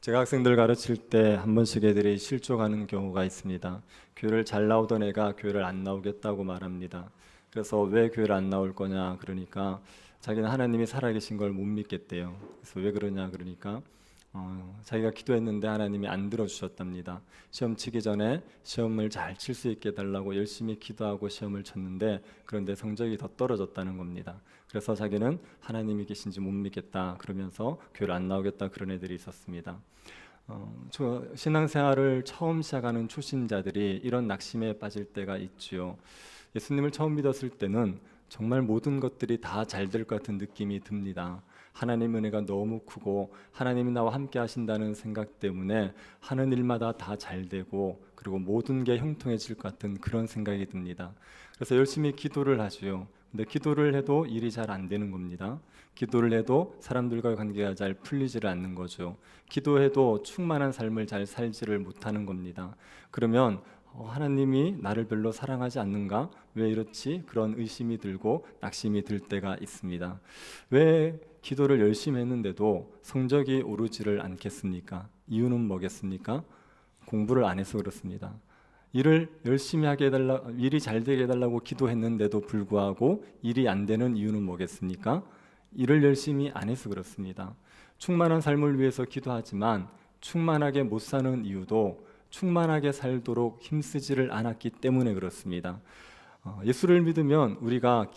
제가 학생들 가르칠 때 한 번씩 애들이 실족하는 경우가 있습니다. 교회를 잘 나오던 애가 교회를 안 나오겠다고 말합니다. 그래서 왜 교회를 안 나올 거냐 그러니까 자기는 하나님이 살아계신 걸 못 믿겠대요. 그래서 왜 그러냐 그러니까 자기가 기도했는데 하나님이 안 들어주셨답니다. 시험 치기 전에 시험을 잘 칠 수 있게 해달라고 열심히 기도하고 시험을 쳤는데 그런데 성적이 더 떨어졌다는 겁니다. 그래서 자기는 하나님이 계신지 못 믿겠다 그러면서 교회를 안 나오겠다 그런 애들이 있었습니다. 저 신앙생활을 처음 시작하는 초신자들이 이런 낙심에 빠질 때가 있지요. 예수님을 처음 믿었을 때는 정말 모든 것들이 다 잘 될 것 같은 느낌이 듭니다. 하나님 은혜가 너무 크고 하나님이 나와 함께 하신다는 생각 때문에 하는 일마다 다 잘 되고 그리고 모든 게 형통해질 것 같은 그런 생각이 듭니다. 그래서 열심히 기도를 하지요. 근데 기도를 해도 일이 잘 안 되는 겁니다. 기도를 해도 사람들과의 관계가 잘 풀리지를 않는 거죠. 기도해도 충만한 삶을 잘 살지를 못하는 겁니다. 그러면 하나님이 나를 별로 사랑하지 않는가? 왜 이렇지? 그런 의심이 들고 낙심이 들 때가 있습니다. 왜 기도를 열심히 했는데도 성적이 오르지를 않겠습니까? 이유는 뭐겠습니까? 공부를 안 해서 그렇습니다. 일을 열심히 하게 해달라, 일이 잘 되게 해달라고 기도했는데도 불구하고 일이 안 되는 이유는 뭐겠습니까? 일을 열심히 안 해서 그렇습니다. 충만한 삶을 위해서 기도하지만 충만하게 못 사는 이유도 충만하게 살도록 힘쓰지를 않았기 때문에 그렇습니다. 예수를 믿으면 우리가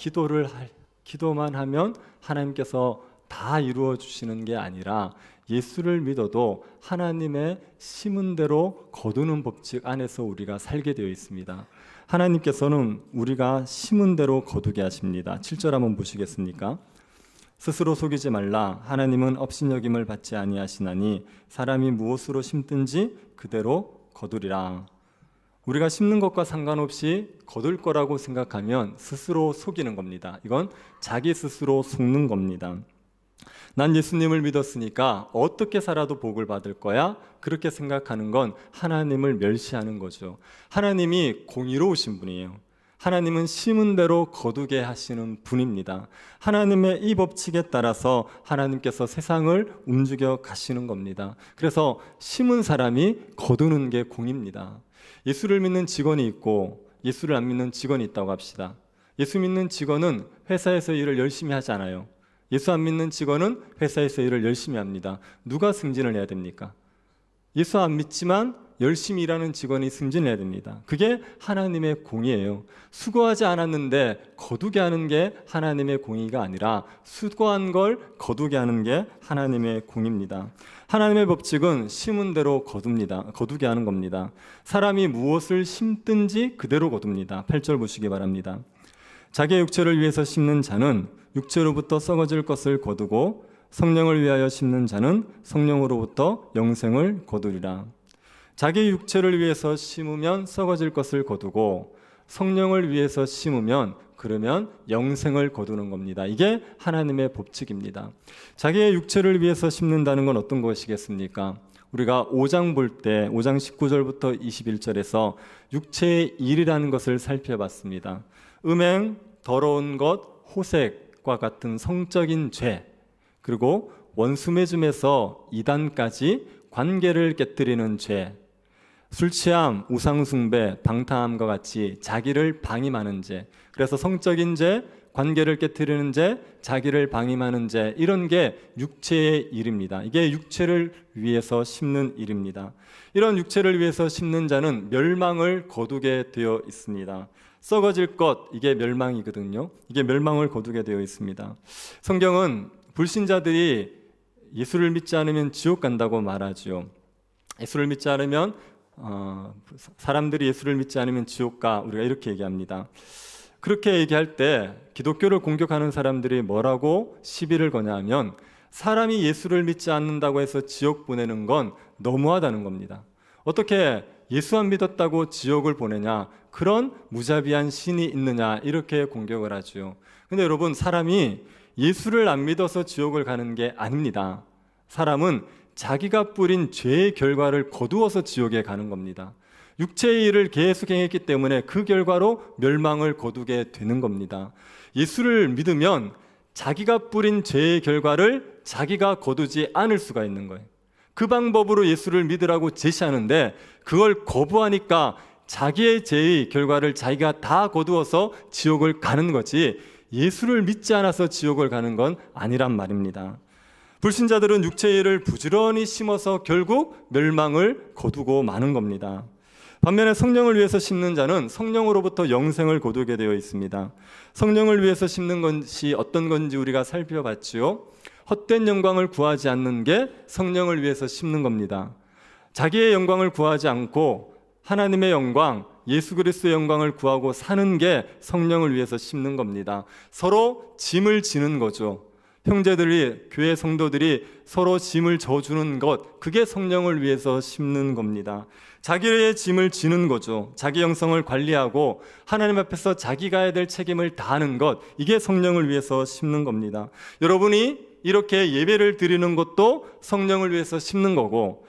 기도만 하면 하나님께서 다 이루어 주시는 게 아니라 예수를 믿어도 하나님의 심은 대로 거두는 법칙 안에서 우리가 살게 되어 있습니다. 하나님께서는 우리가 심은 대로 거두게 하십니다. 7절 한번 보시겠습니까? 스스로 속이지 말라. 하나님은 업신여김을 받지 아니하시나니 사람이 무엇으로 심든지 그대로 거두리라. 우리가 심는 것과 상관없이 거둘 거라고 생각하면 스스로 속이는 겁니다. 이건 자기 스스로 속는 겁니다. 난 예수님을 믿었으니까 어떻게 살아도 복을 받을 거야? 그렇게 생각하는 건 하나님을 멸시하는 거죠. 하나님이 공의로우신 분이에요. 하나님은 심은 대로 거두게 하시는 분입니다. 하나님의 이 법칙에 따라서 하나님께서 세상을 움직여 가시는 겁니다. 그래서 심은 사람이 거두는 게 공입니다. 예수를 믿는 직원이 있고 예수를 안 믿는 직원이 있다고 합시다. 예수 믿는 직원은 회사에서 일을 열심히 하지 않아요. 예수 안 믿는 직원은 회사에서 일을 열심히 합니다. 누가 승진을 해야 됩니까? 예수 안 믿지만 열심히 일하는 직원이 승진해야 됩니다. 그게 하나님의 공의예요. 수고하지 않았는데 거두게 하는 게 하나님의 공의가 아니라 수고한 걸 거두게 하는 게 하나님의 공의입니다. 하나님의 법칙은 심은 대로 거두게 하는 겁니다. 사람이 무엇을 심든지 그대로 거둡니다. 8절 보시기 바랍니다. 자기의 육체를 위해서 심는 자는 육체로부터 썩어질 것을 거두고 성령을 위하여 심는 자는 성령으로부터 영생을 거두리라. 자기 육체를 위해서 심으면 썩어질 것을 거두고 성령을 위해서 심으면 그러면 영생을 거두는 겁니다. 이게 하나님의 법칙입니다. 자기의 육체를 위해서 심는다는 건 어떤 것이겠습니까? 우리가 5장 볼 때 5장 19절부터 21절에서 육체의 일이라는 것을 살펴봤습니다. 음행, 더러운 것, 호색과 같은 성적인 죄, 그리고 원수매즘에서 이단까지 관계를 깨뜨리는 죄, 술 취함, 우상숭배, 방탕함과 같이 자기를 방임하는 죄, 그래서 성적인 죄, 관계를 깨뜨리는 죄, 자기를 방임하는 죄, 이런 게 육체의 일입니다. 이게 육체를 위해서 심는 일입니다. 이런 육체를 위해서 심는 자는 멸망을 거두게 되어 있습니다. 썩어질 것, 이게 멸망이거든요. 이게 멸망을 거두게 되어 있습니다. 성경은 불신자들이 예수를 믿지 않으면 지옥 간다고 말하죠. 예수를 믿지 않으면 사람들이 예수를 믿지 않으면 지옥 가, 우리가 이렇게 얘기합니다. 그렇게 얘기할 때 기독교를 공격하는 사람들이 뭐라고 시비를 거냐 하면 사람이 예수를 믿지 않는다고 해서 지옥 보내는 건 너무하다는 겁니다. 어떻게 예수 안 믿었다고 지옥을 보내냐, 그런 무자비한 신이 있느냐, 이렇게 공격을 하죠. 근데 여러분, 사람이 예수를 안 믿어서 지옥을 가는 게 아닙니다. 사람은 자기가 뿌린 죄의 결과를 거두어서 지옥에 가는 겁니다. 육체의 일을 계속 행했기 때문에 그 결과로 멸망을 거두게 되는 겁니다. 예수를 믿으면 자기가 뿌린 죄의 결과를 자기가 거두지 않을 수가 있는 거예요. 그 방법으로 예수를 믿으라고 제시하는데 그걸 거부하니까 자기의 죄의 결과를 자기가 다 거두어서 지옥을 가는 거지 예수를 믿지 않아서 지옥을 가는 건 아니란 말입니다. 불신자들은 육체의 일을 부지런히 심어서 결국 멸망을 거두고 마는 겁니다. 반면에 성령을 위해서 심는 자는 성령으로부터 영생을 거두게 되어 있습니다. 성령을 위해서 심는 것이 어떤 건지 우리가 살펴봤지요. 헛된 영광을 구하지 않는 게 성령을 위해서 심는 겁니다. 자기의 영광을 구하지 않고 하나님의 영광, 예수 그리스도의 영광을 구하고 사는 게 성령을 위해서 심는 겁니다. 서로 짐을 지는 거죠. 형제들이, 교회 성도들이 서로 짐을 져주는 것, 그게 성령을 위해서 심는 겁니다. 자기의 짐을 지는 거죠. 자기 영성을 관리하고 하나님 앞에서 자기가 해야 될 책임을 다하는 것, 이게 성령을 위해서 심는 겁니다. 여러분이 이렇게 예배를 드리는 것도 성령을 위해서 심는 거고,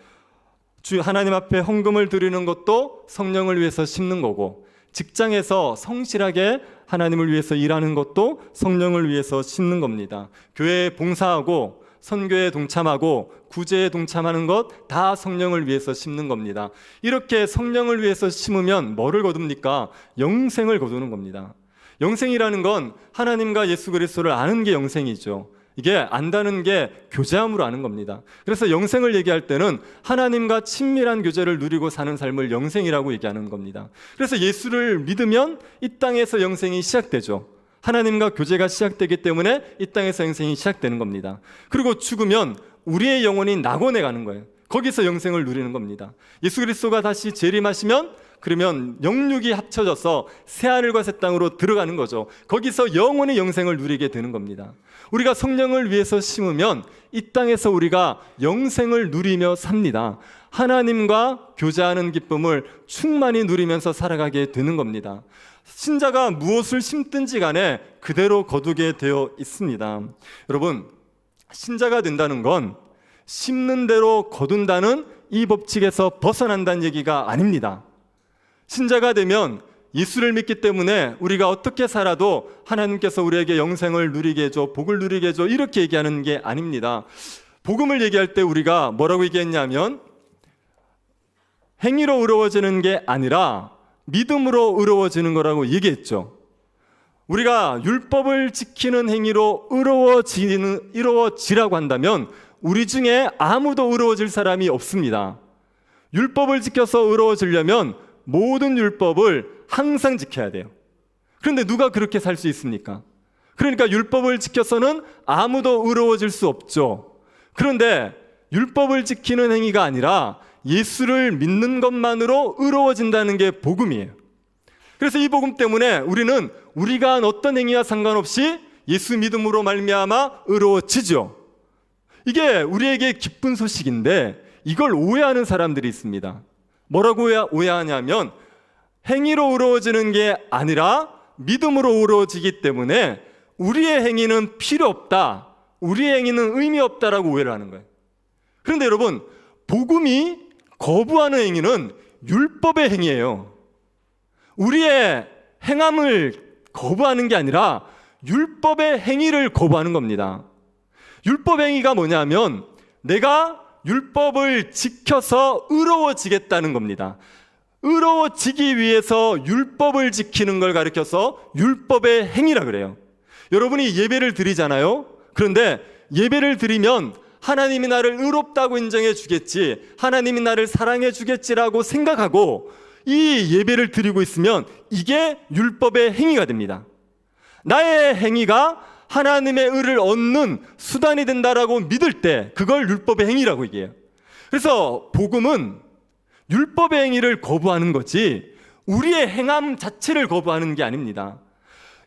하나님 앞에 헌금을 드리는 것도 성령을 위해서 심는 거고, 직장에서 성실하게 하나님을 위해서 일하는 것도 성령을 위해서 심는 겁니다. 교회에 봉사하고 선교에 동참하고 구제에 동참하는 것 다 성령을 위해서 심는 겁니다. 이렇게 성령을 위해서 심으면 뭐를 거둡니까? 영생을 거두는 겁니다. 영생이라는 건 하나님과 예수 그리스도를 아는 게 영생이죠. 이게 안다는 게 교제함으로 아는 겁니다. 그래서 영생을 얘기할 때는 하나님과 친밀한 교제를 누리고 사는 삶을 영생이라고 얘기하는 겁니다. 그래서 예수를 믿으면 이 땅에서 영생이 시작되죠. 하나님과 교제가 시작되기 때문에 이 땅에서 영생이 시작되는 겁니다. 그리고 죽으면 우리의 영혼이 낙원에 가는 거예요. 거기서 영생을 누리는 겁니다. 예수 그리스도가 다시 재림하시면 그러면 영육이 합쳐져서 새하늘과 새 땅으로 들어가는 거죠. 거기서 영원히 영생을 누리게 되는 겁니다. 우리가 성령을 위해서 심으면 이 땅에서 우리가 영생을 누리며 삽니다. 하나님과 교제하는 기쁨을 충만히 누리면서 살아가게 되는 겁니다. 신자가 무엇을 심든지 간에 그대로 거두게 되어 있습니다. 여러분, 신자가 된다는 건 심는 대로 거둔다는 이 법칙에서 벗어난다는 얘기가 아닙니다. 신자가 되면 예수를 믿기 때문에 우리가 어떻게 살아도 하나님께서 우리에게 영생을 누리게 해줘, 복을 누리게 해줘, 이렇게 얘기하는 게 아닙니다. 복음을 얘기할 때 우리가 뭐라고 얘기했냐면 행위로 의로워지는 게 아니라 믿음으로 의로워지는 거라고 얘기했죠. 우리가 율법을 지키는 행위로 의로워지라고 한다면 우리 중에 아무도 의로워질 사람이 없습니다. 율법을 지켜서 의로워지려면 모든 율법을 항상 지켜야 돼요. 그런데 누가 그렇게 살 수 있습니까? 그러니까 율법을 지켜서는 아무도 의로워질 수 없죠. 그런데 율법을 지키는 행위가 아니라 예수를 믿는 것만으로 의로워진다는 게 복음이에요. 그래서 이 복음 때문에 우리는 우리가 한 어떤 행위와 상관없이 예수 믿음으로 말미암아 의로워지죠. 이게 우리에게 기쁜 소식인데 이걸 오해하는 사람들이 있습니다. 뭐라고 오해하냐면 행위로 의로워지는 게 아니라 믿음으로 의로워지기 때문에 우리의 행위는 필요 없다, 우리의 행위는 의미 없다라고 오해를 하는 거예요. 그런데 여러분, 복음이 거부하는 행위는 율법의 행위예요. 우리의 행함을 거부하는 게 아니라 율법의 행위를 거부하는 겁니다. 율법 행위가 뭐냐면 내가 율법을 지켜서 의로워지겠다는 겁니다. 의로워지기 위해서 율법을 지키는 걸 가리켜서 율법의 행위라 그래요. 여러분이 예배를 드리잖아요. 그런데 예배를 드리면 하나님이 나를 의롭다고 인정해 주겠지, 하나님이 나를 사랑해 주겠지라고 생각하고 이 예배를 드리고 있으면 이게 율법의 행위가 됩니다. 나의 행위가 하나님의 의를 얻는 수단이 된다라고 믿을 때 그걸 율법의 행위라고 얘기해요. 그래서 복음은 율법의 행위를 거부하는 거지 우리의 행함 자체를 거부하는 게 아닙니다.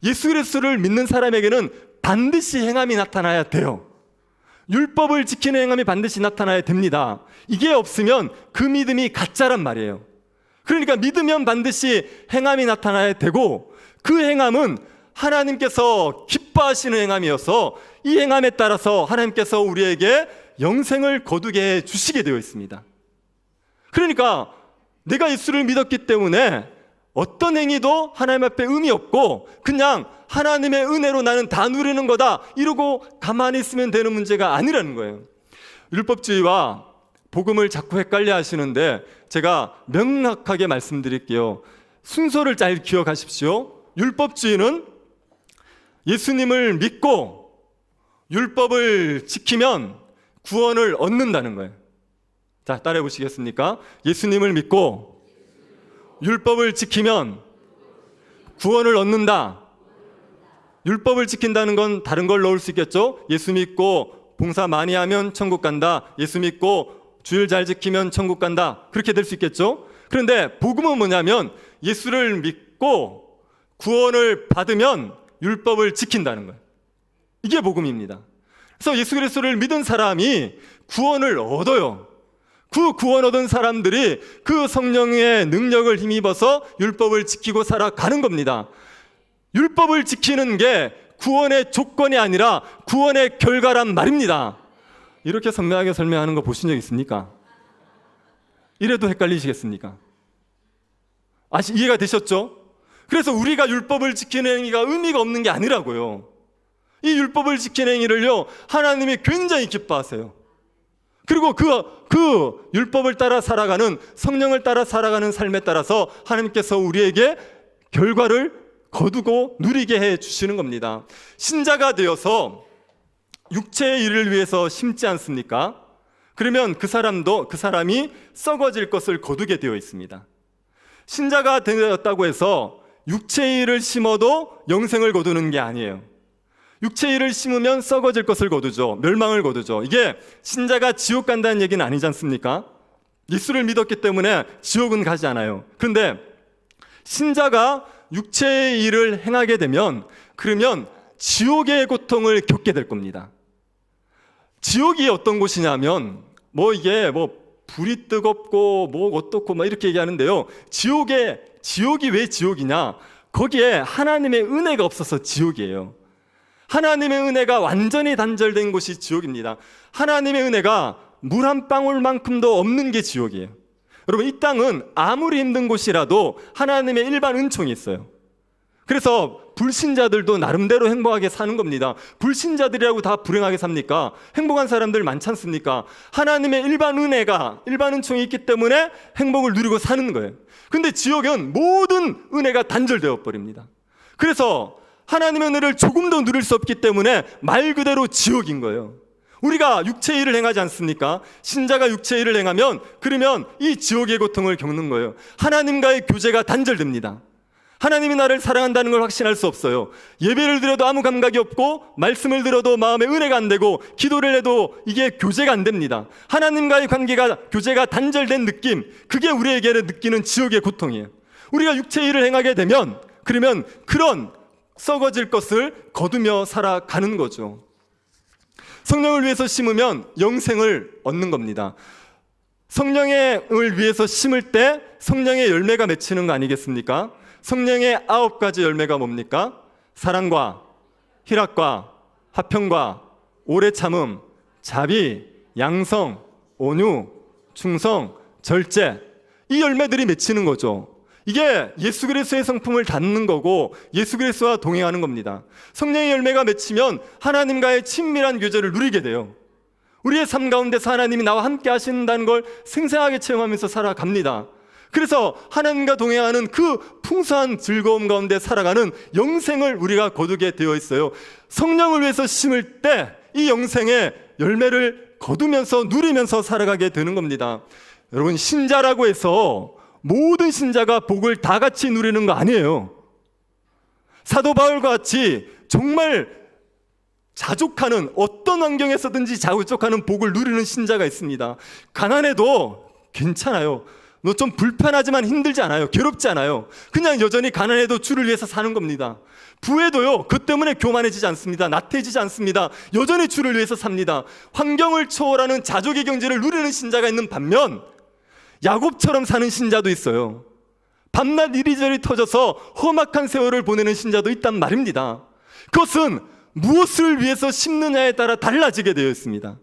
예수 그리스도를 믿는 사람에게는 반드시 행함이 나타나야 돼요. 율법을 지키는 행함이 반드시 나타나야 됩니다. 이게 없으면 그 믿음이 가짜란 말이에요. 그러니까 믿으면 반드시 행함이 나타나야 되고 그 행함은 하나님께서 기뻐하시는 행함이어서 이 행함에 따라서 하나님께서 우리에게 영생을 거두게 해 주시게 되어 있습니다. 그러니까 내가 예수를 믿었기 때문에 어떤 행위도 하나님 앞에 의미 없고 그냥 하나님의 은혜로 나는 다 누리는 거다 이러고 가만히 있으면 되는 문제가 아니라는 거예요. 율법주의와 복음을 자꾸 헷갈려 하시는데 제가 명확하게 말씀드릴게요. 순서를 잘 기억하십시오. 율법주의는 예수님을 믿고 율법을 지키면 구원을 얻는다는 거예요. 자, 따라해 보시겠습니까? 예수님을 믿고 율법을 지키면 구원을 얻는다. 율법을 지킨다는 건 다른 걸 넣을 수 있겠죠? 예수 믿고 봉사 많이 하면 천국 간다. 예수 믿고 주일 잘 지키면 천국 간다. 그렇게 될 수 있겠죠? 그런데 복음은 뭐냐면 예수를 믿고 구원을 받으면 율법을 지킨다는 거예요. 이게 복음입니다. 그래서 예수 그리스도를 믿은 사람이 구원을 얻어요. 그 구원 얻은 사람들이 그 성령의 능력을 힘입어서 율법을 지키고 살아가는 겁니다. 율법을 지키는 게 구원의 조건이 아니라 구원의 결과란 말입니다. 이렇게 선명하게 설명하는 거 보신 적 있습니까? 이래도 헷갈리시겠습니까? 이해가 되셨죠? 그래서 우리가 율법을 지키는 행위가 의미가 없는 게 아니라고요. 이 율법을 지키는 행위를요, 하나님이 굉장히 기뻐하세요. 그리고 그 율법을 따라 살아가는, 성령을 따라 살아가는 삶에 따라서 하나님께서 우리에게 결과를 거두고 누리게 해 주시는 겁니다. 신자가 되어서 육체의 일을 위해서 심지 않습니까? 그러면 그 사람이 썩어질 것을 거두게 되어 있습니다. 신자가 되었다고 해서 육체의 일을 심어도 영생을 거두는 게 아니에요. 육체의 일을 심으면 썩어질 것을 거두죠. 멸망을 거두죠. 이게 신자가 지옥 간다는 얘기는 아니지 않습니까? 예수를 믿었기 때문에 지옥은 가지 않아요. 그런데 신자가 육체의 일을 행하게 되면 그러면 지옥의 고통을 겪게 될 겁니다. 지옥이 어떤 곳이냐면 이게 불이 뜨겁고 어떻고 이렇게 얘기하는데요. 지옥이 왜 지옥이냐? 거기에 하나님의 은혜가 없어서 지옥이에요. 하나님의 은혜가 완전히 단절된 곳이 지옥입니다. 하나님의 은혜가 물 한 방울만큼도 없는 게 지옥이에요. 여러분, 이 땅은 아무리 힘든 곳이라도 하나님의 일반 은총이 있어요. 그래서 불신자들도 나름대로 행복하게 사는 겁니다. 불신자들이라고 다 불행하게 삽니까? 행복한 사람들 많지 않습니까? 하나님의 일반 은총이 있기 때문에 행복을 누리고 사는 거예요. 근데 지옥은 모든 은혜가 단절되어 버립니다. 그래서 하나님의 은혜를 조금도 누릴 수 없기 때문에 말 그대로 지옥인 거예요. 우리가 육체의 일을 행하지 않습니까? 신자가 육체의 일을 행하면 그러면 이 지옥의 고통을 겪는 거예요. 하나님과의 교제가 단절됩니다. 하나님이 나를 사랑한다는 걸 확신할 수 없어요. 예배를 드려도 아무 감각이 없고 말씀을 들어도 마음에 은혜가 안 되고 기도를 해도 이게 교제가 안 됩니다. 하나님과의 교제가 단절된 느낌, 그게 우리에게는 느끼는 지옥의 고통이에요. 우리가 육체의 일을 행하게 되면 그러면 그런 썩어질 것을 거두며 살아가는 거죠. 성령을 위해서 심으면 영생을 얻는 겁니다. 성령을 위해서 심을 때 성령의 열매가 맺히는 거 아니겠습니까? 성령의 9가지 열매가 뭡니까? 사랑과 희락과 화평과 오래 참음, 자비, 양성, 온유, 충성, 절제, 이 열매들이 맺히는 거죠. 이게 예수 그리스도의 성품을 닮는 거고 예수 그리스도와 동행하는 겁니다. 성령의 열매가 맺히면 하나님과의 친밀한 교제를 누리게 돼요. 우리의 삶 가운데서 하나님이 나와 함께 하신다는 걸 생생하게 체험하면서 살아갑니다. 그래서 하나님과 동행하는 그 풍성한 즐거움 가운데 살아가는 영생을 우리가 거두게 되어 있어요. 성령을 위해서 심을 때 이 영생의 열매를 거두면서 누리면서 살아가게 되는 겁니다. 여러분, 신자라고 해서 모든 신자가 복을 다 같이 누리는 거 아니에요. 사도 바울과 같이 정말 자족하는, 어떤 환경에서든지 자족하는 복을 누리는 신자가 있습니다. 가난해도 괜찮아요. 너 좀 불편하지만 힘들지 않아요. 괴롭지 않아요. 그냥 여전히 가난해도 주를 위해서 사는 겁니다. 부해도요, 그 때문에 교만해지지 않습니다. 나태해지지 않습니다. 여전히 주를 위해서 삽니다. 환경을 초월하는 자족의 경제를 누리는 신자가 있는 반면 야곱처럼 사는 신자도 있어요. 밤낮 이리저리 터져서 험악한 세월을 보내는 신자도 있단 말입니다. 그것은 무엇을 위해서 심느냐에 따라 달라지게 되어 있습니다.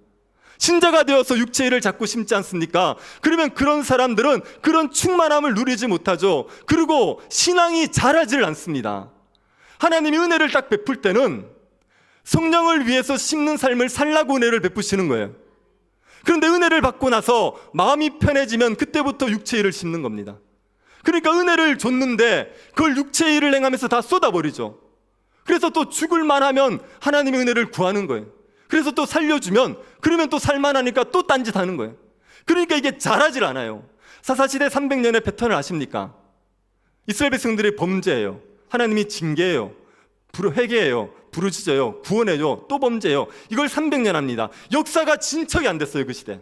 신자가 되어서 육체의 일을 자꾸 심지 않습니까? 그러면 그런 사람들은 그런 충만함을 누리지 못하죠. 그리고 신앙이 자라질 않습니다. 하나님이 은혜를 딱 베풀 때는 성령을 위해서 심는 삶을 살라고 은혜를 베푸시는 거예요. 그런데 은혜를 받고 나서 마음이 편해지면 그때부터 육체의 일을 심는 겁니다. 그러니까 은혜를 줬는데 그걸 육체의 일을 행하면서 다 쏟아버리죠. 그래서 또 죽을 만하면 하나님의 은혜를 구하는 거예요. 그래서 또 살려주면, 그러면 또 살만하니까 또 딴짓 하는 거예요. 그러니까 이게 자라질 않아요. 사사시대 300년의 패턴을 아십니까? 이스라엘 백성들의 범죄예요. 하나님이 징계해요. 회개해요. 부르짖어요. 구원해요. 또 범죄해요. 이걸 300년 합니다. 역사가 진척이 안 됐어요, 그 시대.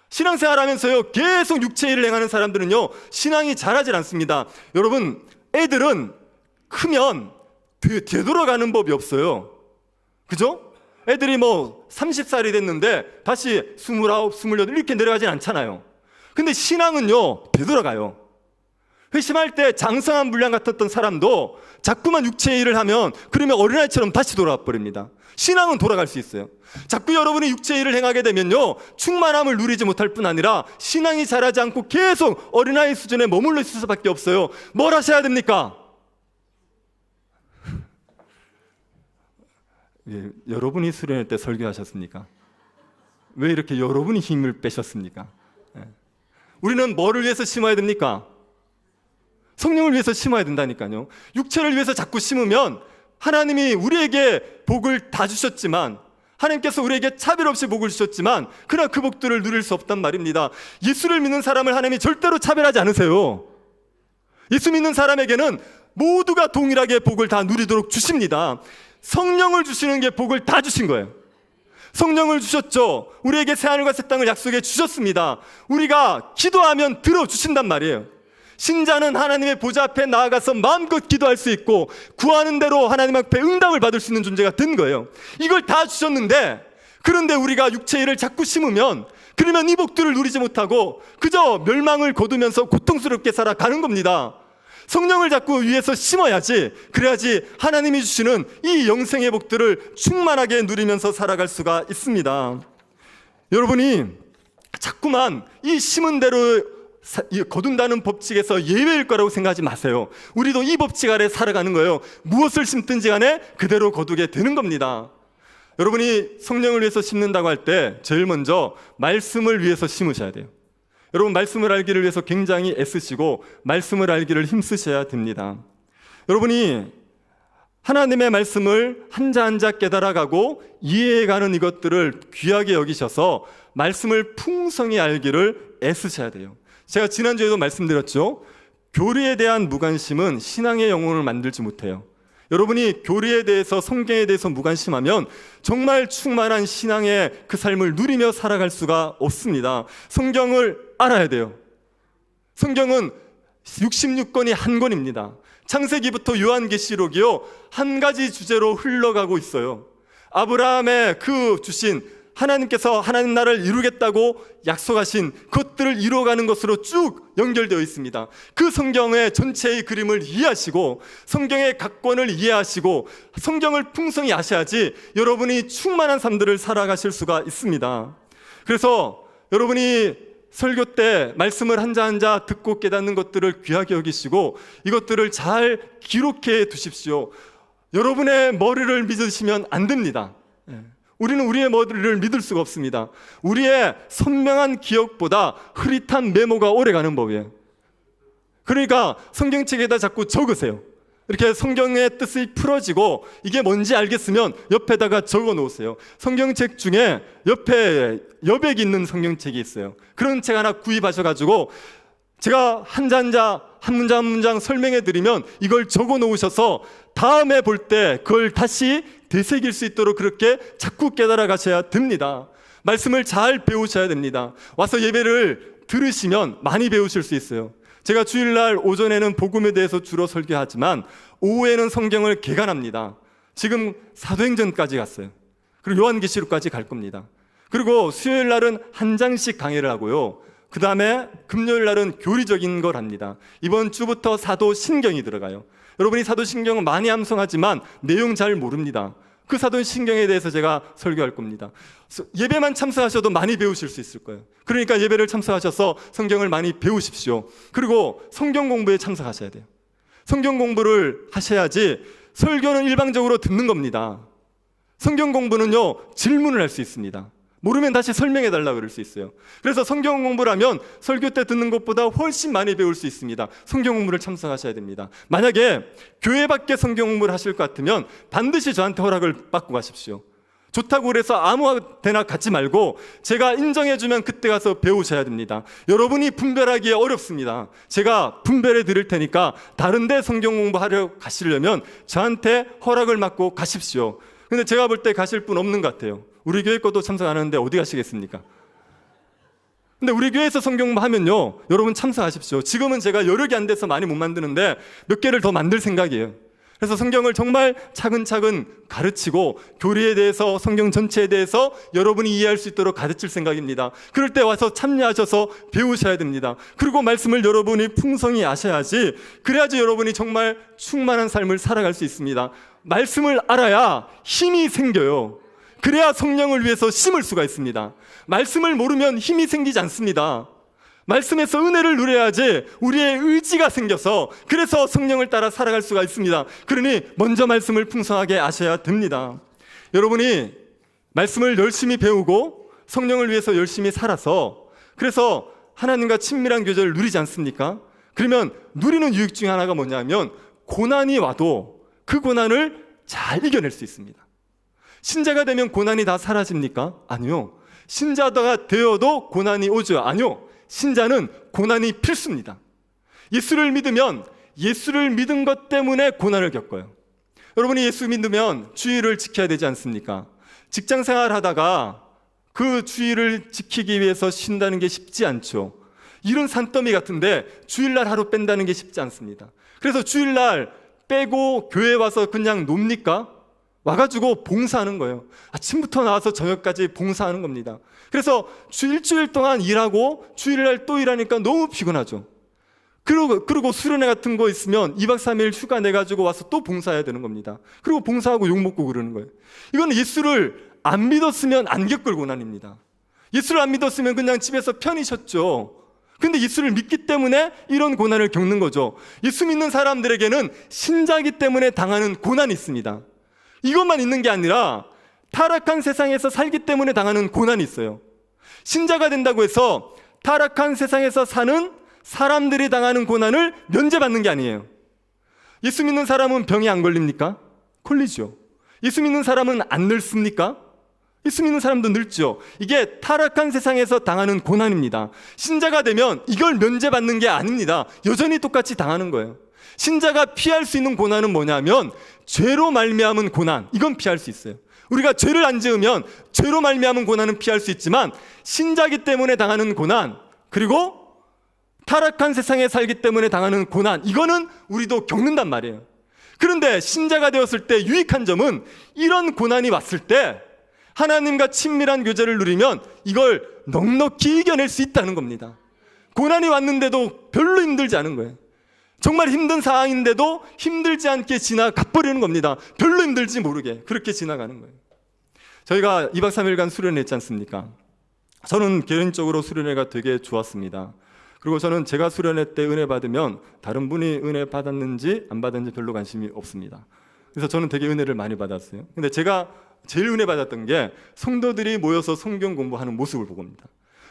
신앙생활 하면서요, 계속 육체의 일을 행하는 사람들은요, 신앙이 자라질 않습니다. 여러분, 애들은 크면 되돌아가는 법이 없어요. 그죠? 애들이 뭐 30살이 됐는데 다시 29, 28 이렇게 내려가진 않잖아요. 근데 신앙은요, 되돌아가요. 회심할 때 장성한 분량 같았던 사람도 자꾸만 육체의 일을 하면 그러면 어린아이처럼 다시 돌아와 버립니다. 신앙은 돌아갈 수 있어요. 자꾸 여러분이 육체의 일을 행하게 되면요, 충만함을 누리지 못할 뿐 아니라 신앙이 자라지 않고 계속 어린아이 수준에 머물러 있을 수밖에 없어요. 뭘 하셔야 됩니까? 예, 여러분이 수련회 때 설교하셨습니까? 왜 이렇게 여러분이 힘을 빼셨습니까? 예. 우리는 뭐를 위해서 심어야 됩니까? 성령을 위해서 심어야 된다니까요. 육체를 위해서 자꾸 심으면 하나님이 우리에게 복을 다 주셨지만, 하나님께서 우리에게 차별 없이 복을 주셨지만 그러나 그 복들을 누릴 수 없단 말입니다. 예수를 믿는 사람을 하나님이 절대로 차별하지 않으세요. 예수 믿는 사람에게는 모두가 동일하게 복을 다 누리도록 주십니다. 성령을 주시는 게 복을 다 주신 거예요. 성령을 주셨죠. 우리에게 새하늘과 새 땅을 약속해 주셨습니다. 우리가 기도하면 들어주신단 말이에요. 신자는 하나님의 보좌 앞에 나아가서 마음껏 기도할 수 있고 구하는 대로 하나님 앞에 응답을 받을 수 있는 존재가 된 거예요. 이걸 다 주셨는데, 그런데 우리가 육체의 일을 자꾸 심으면 그러면 이 복들을 누리지 못하고 그저 멸망을 거두면서 고통스럽게 살아가는 겁니다. 성령을 자꾸 위에서 심어야지, 그래야지 하나님이 주시는 이 영생의 복들을 충만하게 누리면서 살아갈 수가 있습니다. 여러분이 자꾸만 이 심은 대로 거둔다는 법칙에서 예외일 거라고 생각하지 마세요. 우리도 이 법칙 아래 살아가는 거예요. 무엇을 심든지 간에 그대로 거두게 되는 겁니다. 여러분이 성령을 위해서 심는다고 할 때 제일 먼저 말씀을 위해서 심으셔야 돼요. 여러분, 말씀을 알기를 위해서 굉장히 애쓰시고 말씀을 알기를 힘쓰셔야 됩니다. 여러분이 하나님의 말씀을 한자 한자 깨달아가고 이해해가는 이것들을 귀하게 여기셔서 말씀을 풍성히 알기를 애쓰셔야 돼요. 제가 지난주에도 말씀드렸죠. 교리에 대한 무관심은 신앙의 영혼을 만들지 못해요. 여러분이 교리에 대해서, 성경에 대해서 무관심하면 정말 충만한 신앙의 그 삶을 누리며 살아갈 수가 없습니다. 성경을 알아야 돼요. 성경은 66권이 한 권입니다. 창세기부터 요한계시록이요, 한 가지 주제로 흘러가고 있어요. 아브라함의 그 주신 하나님께서 하나님 나라를 이루겠다고 약속하신 것들을 이루어가는 것으로 쭉 연결되어 있습니다. 그 성경의 전체의 그림을 이해하시고 성경의 각권을 이해하시고 성경을 풍성히 아셔야지 여러분이 충만한 삶들을 살아가실 수가 있습니다. 그래서 여러분이 설교 때 말씀을 한자 한자 듣고 깨닫는 것들을 귀하게 여기시고 이것들을 잘 기록해 두십시오. 여러분의 머리를 믿으시면 안 됩니다. 우리는 우리의 머리를 믿을 수가 없습니다. 우리의 선명한 기억보다 흐릿한 메모가 오래가는 법이에요. 그러니까 성경책에다 자꾸 적으세요. 이렇게 성경의 뜻이 풀어지고 이게 뭔지 알겠으면 옆에다가 적어 놓으세요. 성경책 중에 옆에 여백이 있는 성경책이 있어요. 그런 책 하나 구입하셔가지고 제가 한자 한자 한 문장 한 문장 설명해 드리면 이걸 적어 놓으셔서 다음에 볼 때 그걸 다시 되새길 수 있도록 그렇게 자꾸 깨달아 가셔야 됩니다. 말씀을 잘 배우셔야 됩니다. 와서 예배를 들으시면 많이 배우실 수 있어요. 제가 주일날 오전에는 복음에 대해서 주로 설교하지만 오후에는 성경을 개관합니다. 지금 사도행전까지 갔어요. 그리고 요한계시록까지 갈 겁니다. 그리고 수요일날은 한 장씩 강의를 하고요. 그 다음에 금요일날은 교리적인 걸 합니다. 이번 주부터 사도신경이 들어가요. 여러분이 사도신경은 많이 암송하지만 내용 잘 모릅니다. 그 사도신경에 대해서 제가 설교할 겁니다. 예배만 참석하셔도 많이 배우실 수 있을 거예요. 그러니까 예배를 참석하셔서 성경을 많이 배우십시오. 그리고 성경 공부에 참석하셔야 돼요. 성경 공부를 하셔야지. 설교는 일방적으로 듣는 겁니다. 성경 공부는요, 질문을 할 수 있습니다. 모르면 다시 설명해 달라 그럴 수 있어요. 그래서 성경 공부를 하면 설교 때 듣는 것보다 훨씬 많이 배울 수 있습니다. 성경 공부를 참석하셔야 됩니다. 만약에 교회 밖에 성경 공부를 하실 것 같으면 반드시 저한테 허락을 받고 가십시오. 좋다고 그래서 아무 데나 가지 말고 제가 인정해주면 그때 가서 배우셔야 됩니다. 여러분이 분별하기에 어렵습니다. 제가 분별해 드릴 테니까 다른 데 성경 공부하려 가시려면 저한테 허락을 받고 가십시오. 근데 제가 볼 때 가실 분 없는 것 같아요. 우리 교회 것도 참석 안 하는데 어디 가시겠습니까? 근데 우리 교회에서 성경 공부하면요, 여러분 참석하십시오. 지금은 제가 여력이 안 돼서 많이 못 만드는데 몇 개를 더 만들 생각이에요. 그래서 성경을 정말 차근차근 가르치고 교리에 대해서, 성경 전체에 대해서 여러분이 이해할 수 있도록 가르칠 생각입니다. 그럴 때 와서 참여하셔서 배우셔야 됩니다. 그리고 말씀을 여러분이 풍성히 아셔야지, 그래야지 여러분이 정말 충만한 삶을 살아갈 수 있습니다. 말씀을 알아야 힘이 생겨요. 그래야 성령을 위해서 심을 수가 있습니다. 말씀을 모르면 힘이 생기지 않습니다. 말씀에서 은혜를 누려야지 우리의 의지가 생겨서, 그래서 성령을 따라 살아갈 수가 있습니다. 그러니 먼저 말씀을 풍성하게 아셔야 됩니다. 여러분이 말씀을 열심히 배우고 성령을 위해서 열심히 살아서, 그래서 하나님과 친밀한 교제를 누리지 않습니까? 그러면 누리는 유익 중에 하나가 뭐냐면, 고난이 와도 그 고난을 잘 이겨낼 수 있습니다. 신자가 되면 고난이 다 사라집니까? 아니요. 신자가 되어도 고난이 오죠? 아니요. 신자는 고난이 필수입니다. 예수를 믿으면 예수를 믿은 것 때문에 고난을 겪어요. 여러분이 예수 믿으면 주의를 지켜야 되지 않습니까? 직장 생활 하다가 그 주의를 지키기 위해서 쉰다는 게 쉽지 않죠. 이런 산더미 같은데 주일날 하루 뺀다는 게 쉽지 않습니다. 그래서 주일날 빼고 교회 와서 그냥 놉니까? 와가지고 봉사하는 거예요. 아침부터 나와서 저녁까지 봉사하는 겁니다. 그래서 일주일 동안 일하고 주일날 또 일하니까 너무 피곤하죠. 그리고 수련회 같은 거 있으면 2박 3일 휴가 내가지고 와서 또 봉사해야 되는 겁니다. 그리고 봉사하고 욕먹고 그러는 거예요. 이건 예수를 안 믿었으면 안 겪을 고난입니다. 예수를 안 믿었으면 그냥 집에서 편히 쉬었죠. 근데 예수를 믿기 때문에 이런 고난을 겪는 거죠. 예수 믿는 사람들에게는 신자이기 때문에 당하는 고난이 있습니다. 이것만 있는 게 아니라 타락한 세상에서 살기 때문에 당하는 고난이 있어요. 신자가 된다고 해서 타락한 세상에서 사는 사람들이 당하는 고난을 면제받는 게 아니에요. 예수 믿는 사람은 병이 안 걸립니까? 걸리죠. 예수 믿는 사람은 안 늙습니까? 예수 믿는 사람도 늙죠. 이게 타락한 세상에서 당하는 고난입니다. 신자가 되면 이걸 면제받는 게 아닙니다. 여전히 똑같이 당하는 거예요. 신자가 피할 수 있는 고난은 뭐냐면 죄로 말미암은 고난, 이건 피할 수 있어요. 우리가 죄를 안 지으면 죄로 말미암은 고난은 피할 수 있지만, 신자기 때문에 당하는 고난, 그리고 타락한 세상에 살기 때문에 당하는 고난, 이거는 우리도 겪는단 말이에요. 그런데 신자가 되었을 때 유익한 점은 이런 고난이 왔을 때 하나님과 친밀한 교제를 누리면 이걸 넉넉히 이겨낼 수 있다는 겁니다. 고난이 왔는데도 별로 힘들지 않은 거예요. 정말 힘든 상황인데도 힘들지 않게 지나가버리는 겁니다. 별로 힘들지 모르게 그렇게 지나가는 거예요. 저희가 2박 3일간 수련회 했지 않습니까? 저는 개인적으로 수련회가 되게 좋았습니다. 그리고 저는 제가 수련회 때 은혜 받으면 다른 분이 은혜 받았는지 안 받았는지 별로 관심이 없습니다. 그래서 저는 되게 은혜를 많이 받았어요. 근데 제가 제일 은혜 받았던 게 성도들이 모여서 성경 공부하는 모습을 보고입니다.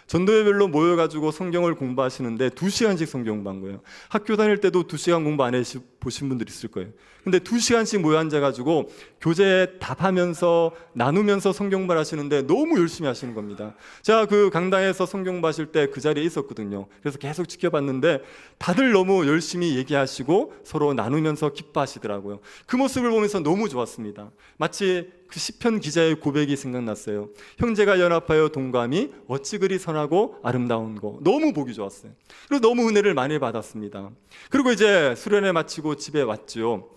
전도회별로 모여가지고 성경을 공부하시는데 2시간씩 성경 공부한 거예요. 학교 다닐 때도 2시간 공부 안 해보신 분들 있을 거예요. 근데 2시간씩 모여 앉아가지고 교재에 답하면서 나누면서 성경 공부를 하시는데 너무 열심히 하시는 겁니다. 제가 그 강당에서 성경 공부하실 때 그 자리에 있었거든요. 그래서 계속 지켜봤는데 다들 너무 열심히 얘기하시고 서로 나누면서 기뻐하시더라고요. 그 모습을 보면서 너무 좋았습니다. 마치 그 시편 기자의 고백이 생각났어요. 형제가 연합하여 동감이 어찌 그리 선하고 아름다운 거. 너무 보기 좋았어요. 그리고 너무 은혜를 많이 받았습니다. 그리고 이제 수련회 마치고 집에 왔죠.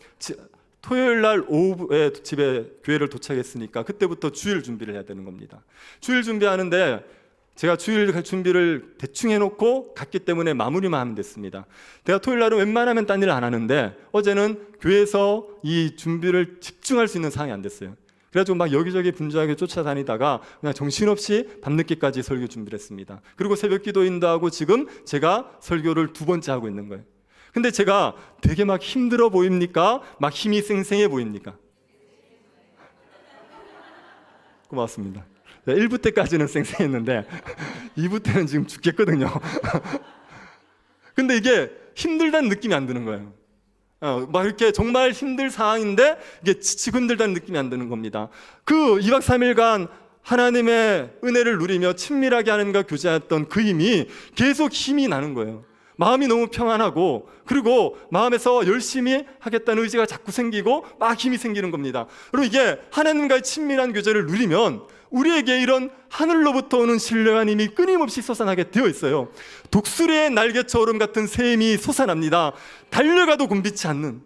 토요일 날 오후에 집에 교회를 도착했으니까 그때부터 주일 준비를 해야 되는 겁니다. 주일 준비하는데 제가 주일 준비를 대충 해놓고 갔기 때문에 마무리만 하면 됐습니다. 제가 토요일 날은 웬만하면 딴 일을 안 하는데 어제는 교회에서 이 준비를 집중할 수 있는 상황이 안 됐어요. 그래가지고 막 여기저기 분주하게 쫓아다니다가 그냥 정신없이 밤늦게까지 설교 준비를 했습니다. 그리고 새벽 기도 인도하고 지금 제가 설교를 2번째 하고 있는 거예요. 근데 제가 되게 막 힘들어 보입니까? 막 힘이 쌩쌩해 보입니까? 고맙습니다. 1부 때까지는 쌩쌩했는데 2부 때는 지금 죽겠거든요. 근데 이게 힘들다는 느낌이 안 드는 거예요. 막 이렇게 정말 힘들 상황인데 이게 지치고 힘들다는 느낌이 안 드는 겁니다. 그 2박 3일간 하나님의 은혜를 누리며 친밀하게 하나님과 교제했던 그 힘이 계속 힘이 나는 거예요. 마음이 너무 평안하고, 그리고 마음에서 열심히 하겠다는 의지가 자꾸 생기고 막 힘이 생기는 겁니다. 그리고 이게 하나님과의 친밀한 교제를 누리면 우리에게 이런 하늘로부터 오는 신령한 힘이 끊임없이 솟아나게 되어 있어요. 독수리의 날개처럼 같은 새 힘이 솟아납니다. 달려가도 곤비치 않는,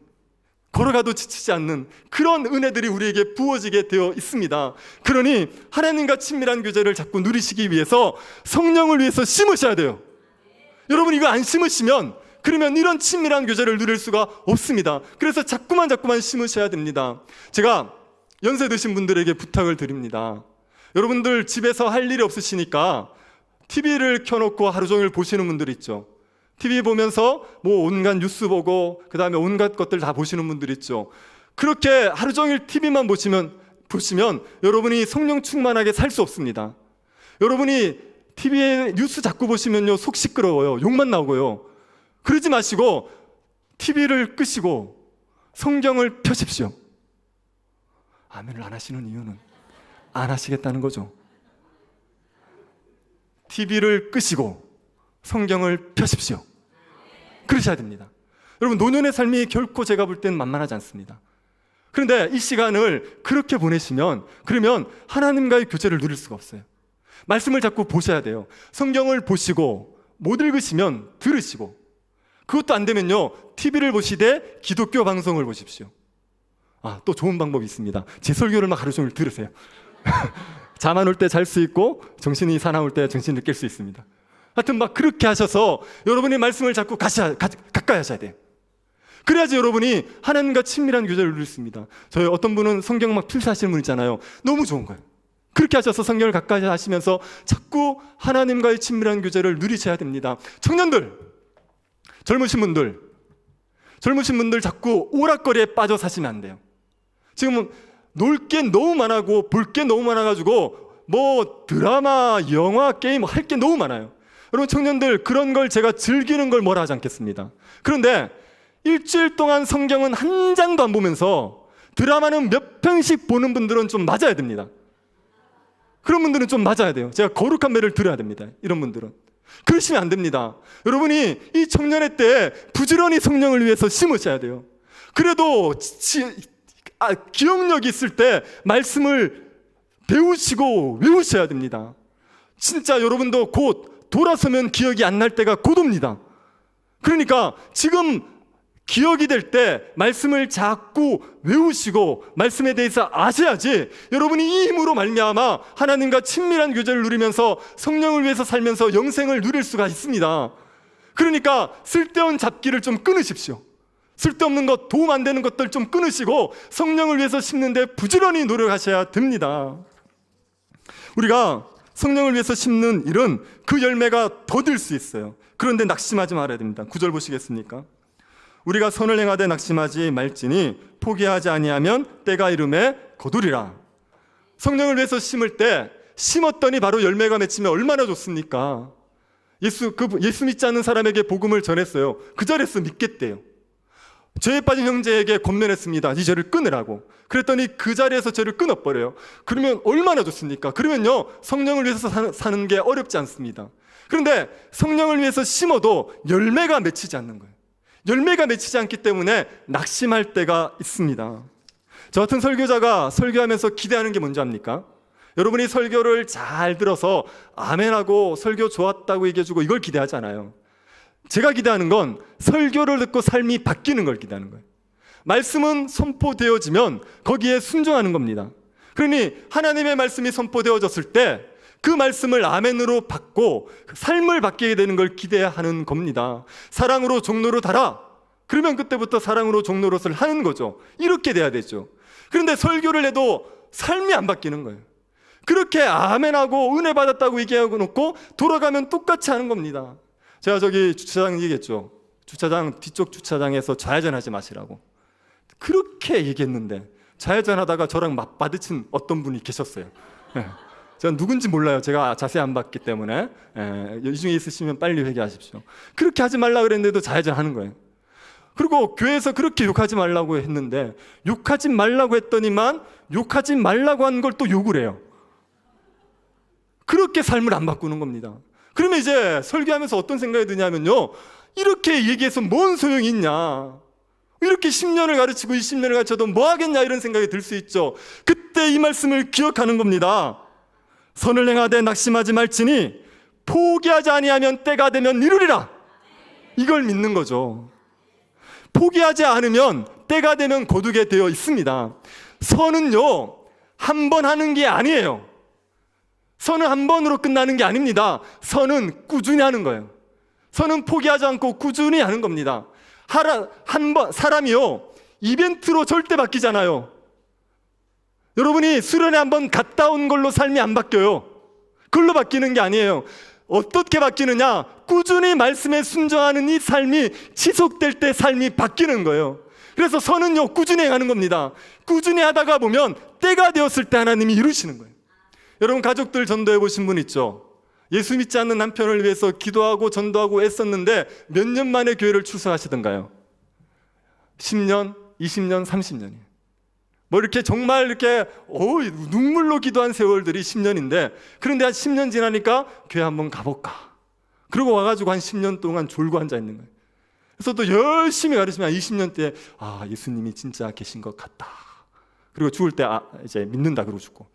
걸어가도 지치지 않는 그런 은혜들이 우리에게 부어지게 되어 있습니다. 그러니 하나님과 친밀한 교제를 자꾸 누리시기 위해서 성령을 위해서 심으셔야 돼요. 여러분, 이거 안 심으시면 그러면 이런 친밀한 교제를 누릴 수가 없습니다. 그래서 자꾸만 심으셔야 됩니다. 제가 연세 드신 분들에게 부탁을 드립니다. 여러분들 집에서 할 일이 없으시니까 TV를 켜놓고 하루 종일 보시는 분들 있죠. TV 보면서 뭐 온갖 뉴스 보고 그 다음에 온갖 것들 다 보시는 분들 있죠. 그렇게 하루 종일 TV만 보시면 여러분이 성령 충만하게 살 수 없습니다. 여러분이 TV에 뉴스 자꾸 보시면요, 속 시끄러워요. 욕만 나오고요. 그러지 마시고 TV를 끄시고 성경을 펴십시오. 아멘을 안 하시는 이유는 안 하시겠다는 거죠. TV를 끄시고 성경을 펴십시오. 그러셔야 됩니다. 여러분, 노년의 삶이 결코 제가 볼 땐 만만하지 않습니다. 그런데 이 시간을 그렇게 보내시면 그러면 하나님과의 교제를 누릴 수가 없어요. 말씀을 자꾸 보셔야 돼요. 성경을 보시고 못 읽으시면 들으시고, 그것도 안 되면요, TV를 보시되 기독교 방송을 보십시오. 또 좋은 방법이 있습니다. 제 설교를 막 하루 종일 들으세요. 잠 안 올 때 잘 수 있고 정신이 사나울 때 정신을 깰 수 있습니다. 하여튼 막 그렇게 하셔서 여러분이 말씀을 자꾸 가까이 하셔야 돼요. 그래야지 여러분이 하나님과 친밀한 교제를 누릴 수 있습니다. 저희 어떤 분은 성경 막 필사하시는 분 있잖아요. 너무 좋은 거예요. 그렇게 하셔서 성경을 가까이 하시면서 자꾸 하나님과의 친밀한 교제를 누리셔야 됩니다. 청년들, 젊으신 분들 자꾸 오락거리에 빠져 사시면 안 돼요. 지금은 놀 게 너무 많아고 볼 게 너무 많아가지고 뭐 드라마, 영화, 게임 할 게 너무 많아요. 여러분 청년들, 그런 걸 제가 즐기는 걸 뭐라 하지 않겠습니다. 그런데 일주일 동안 성경은 한 장도 안 보면서 드라마는 몇 편씩 보는 분들은 좀 맞아야 됩니다. 그런 분들은 좀 맞아야 돼요. 제가 거룩한 매를 들어야 됩니다. 이런 분들은 그러시면 안 됩니다. 여러분이 이 청년의 때에 부지런히 성령을 위해서 심으셔야 돼요. 그래도 기억력이 있을 때 말씀을 배우시고 외우셔야 됩니다. 진짜 여러분도 곧 돌아서면 기억이 안 날 때가 곧 옵니다. 그러니까 지금 기억이 될 때 말씀을 자꾸 외우시고 말씀에 대해서 아셔야지 여러분이 이 힘으로 말미암아 하나님과 친밀한 교제를 누리면서 성령을 위해서 살면서 영생을 누릴 수가 있습니다. 그러니까 쓸데없는 잡기를 좀 끊으십시오. 쓸데없는 것, 도움 안 되는 것들 좀 끊으시고 성령을 위해서 심는데 부지런히 노력하셔야 됩니다. 우리가 성령을 위해서 심는 일은 그 열매가 더딜 수 있어요. 그런데 낙심하지 말아야 됩니다. 9절 보시겠습니까? 우리가 선을 행하되 낙심하지 말지니 포기하지 아니하면 때가 이름에 거두리라. 성령을 위해서 심을 때 심었더니 바로 열매가 맺히면 얼마나 좋습니까? 예수 믿지 않는 사람에게 복음을 전했어요. 그 자리에서 믿겠대요. 죄에 빠진 형제에게 권면했습니다. 이 죄를 끊으라고. 그랬더니 그 자리에서 죄를 끊어버려요. 그러면 얼마나 좋습니까? 그러면요, 성령을 위해서 사는 게 어렵지 않습니다. 그런데 성령을 위해서 심어도 열매가 맺히지 않는 거예요. 열매가 맺히지 않기 때문에 낙심할 때가 있습니다. 저 같은 설교자가 설교하면서 기대하는 게 뭔지 압니까? 여러분이 설교를 잘 들어서 아멘하고 설교 좋았다고 얘기해주고 이걸 기대하지 않아요. 제가 기대하는 건 설교를 듣고 삶이 바뀌는 걸 기대하는 거예요. 말씀은 선포되어지면 거기에 순종하는 겁니다. 그러니 하나님의 말씀이 선포되어졌을 때 그 말씀을 아멘으로 받고 삶을 바뀌게 되는 걸 기대하는 겁니다. 사랑으로 종로로 달아. 그러면 그때부터 사랑으로 종로릇을 하는 거죠. 이렇게 돼야 되죠. 그런데 설교를 해도 삶이 안 바뀌는 거예요. 그렇게 아멘하고 은혜 받았다고 얘기하고 놓고 돌아가면 똑같이 하는 겁니다. 제가 저기 주차장 얘기했죠. 주차장 뒤쪽 주차장에서 좌회전하지 마시라고 그렇게 얘기했는데 좌회전하다가 저랑 맞받으친 어떤 분이 계셨어요. 네. 제가 누군지 몰라요. 제가 자세히 안 봤기 때문에. 이 중에 있으시면 빨리 회개하십시오. 그렇게 하지 말라 그랬는데도 좌회전하는 거예요. 그리고 교회에서 그렇게 욕하지 말라고 했는데 욕하지 말라고 했더니만 욕하지 말라고 한 걸 또 욕을 해요. 그렇게 삶을 안 바꾸는 겁니다. 그러면 이제 설교하면서 어떤 생각이 드냐면요, 이렇게 얘기해서 뭔 소용이 있냐, 이렇게 10년을 가르치고 20년을 가르쳐도 뭐 하겠냐, 이런 생각이 들 수 있죠. 그때 이 말씀을 기억하는 겁니다. 선을 행하되 낙심하지 말지니 포기하지 아니하면 때가 되면 이루리라. 이걸 믿는 거죠. 포기하지 않으면 때가 되면 거두게 되어 있습니다. 선은요, 한 번 하는 게 아니에요. 선은 한 번으로 끝나는 게 아닙니다. 선은 꾸준히 하는 거예요. 선은 포기하지 않고 꾸준히 하는 겁니다. 사람이요, 이벤트로 절대 바뀌잖아요. 여러분이 수련회 한번 갔다 온 걸로 삶이 안 바뀌어요. 그걸로 바뀌는 게 아니에요. 어떻게 바뀌느냐? 꾸준히 말씀에 순종하는 이 삶이 지속될 때 삶이 바뀌는 거예요. 그래서 선은요, 꾸준히 하는 겁니다. 꾸준히 하다가 보면 때가 되었을 때 하나님이 이루시는 거예요. 여러분, 가족들 전도해 보신 분 있죠? 예수 믿지 않는 남편을 위해서 기도하고 전도하고 애썼는데 몇 년 만에 교회를 출석하시던가요? 10년, 20년, 30년이에요. 뭐 이렇게 정말 이렇게 눈물로 기도한 세월들이 10년인데, 그런데 한 10년 지나니까 교회 한번 가볼까, 그러고 와가지고 한 10년 동안 졸고 앉아 있는 거예요. 그래서 또 열심히 가르치면 20년 때 예수님이 진짜 계신 것 같다, 그리고 죽을 때 이제 믿는다 그러고 죽고.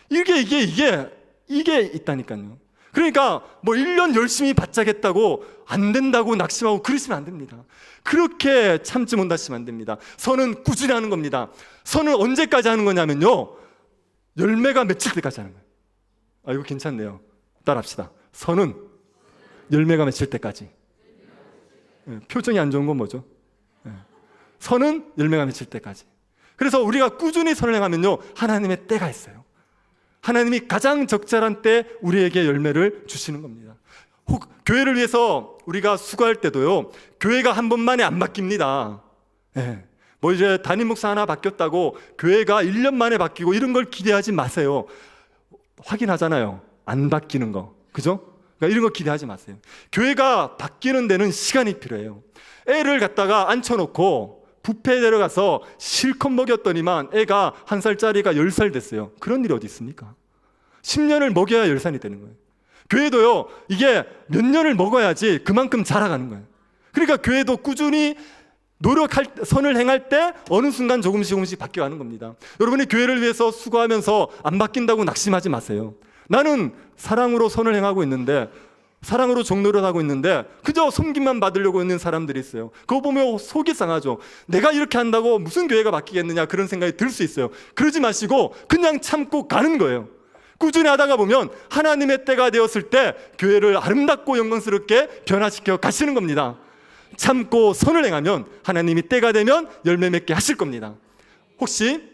이게 있다니까요. 그러니까 뭐 1년 열심히 바짝했다고 안 된다고 낙심하고 그러시면 안 됩니다. 그렇게 참지 못하시면 안 됩니다. 선은 꾸준히 하는 겁니다. 선은 언제까지 하는 거냐면요, 열매가 맺힐 때까지 하는 거예요. 이거 괜찮네요. 따라합시다. 선은 열매가 맺힐 때까지. 표정이 안 좋은 건 뭐죠? 선은 열매가 맺힐 때까지. 그래서 우리가 꾸준히 선을 행하면요, 하나님의 때가 있어요. 하나님이 가장 적절한 때 우리에게 열매를 주시는 겁니다. 혹 교회를 위해서 우리가 수고할 때도요, 교회가 한 번만에 안 바뀝니다. 뭐 이제 담임 목사 하나 바뀌었다고 교회가 1년 만에 바뀌고 이런 걸 기대하지 마세요. 확인하잖아요, 안 바뀌는 거, 그죠? 그러니까 이런 거 기대하지 마세요. 교회가 바뀌는 데는 시간이 필요해요. 애를 갖다가 앉혀놓고 뷔페에 데려가서 실컷 먹였더니만 애가 1살짜리가 10살 됐어요. 그런 일이 어디 있습니까? 10년을 먹여야 10살이 되는 거예요. 교회도요, 이게 몇 년을 먹어야지 그만큼 자라가는 거예요. 그러니까 교회도 꾸준히 선을 행할 때 어느 순간 조금씩 바뀌어가는 겁니다. 여러분이 교회를 위해서 수고하면서 안 바뀐다고 낙심하지 마세요. 나는 사랑으로 선을 행하고 있는데, 사랑으로 종노릇 하고 있는데 그저 섬김만 받으려고 있는 사람들이 있어요. 그거 보면 속이 상하죠. 내가 이렇게 한다고 무슨 교회가 바뀌겠느냐, 그런 생각이 들 수 있어요. 그러지 마시고 그냥 참고 가는 거예요. 꾸준히 하다가 보면 하나님의 때가 되었을 때 교회를 아름답고 영광스럽게 변화시켜 가시는 겁니다. 참고 선을 행하면 하나님이 때가 되면 열매 맺게 하실 겁니다. 혹시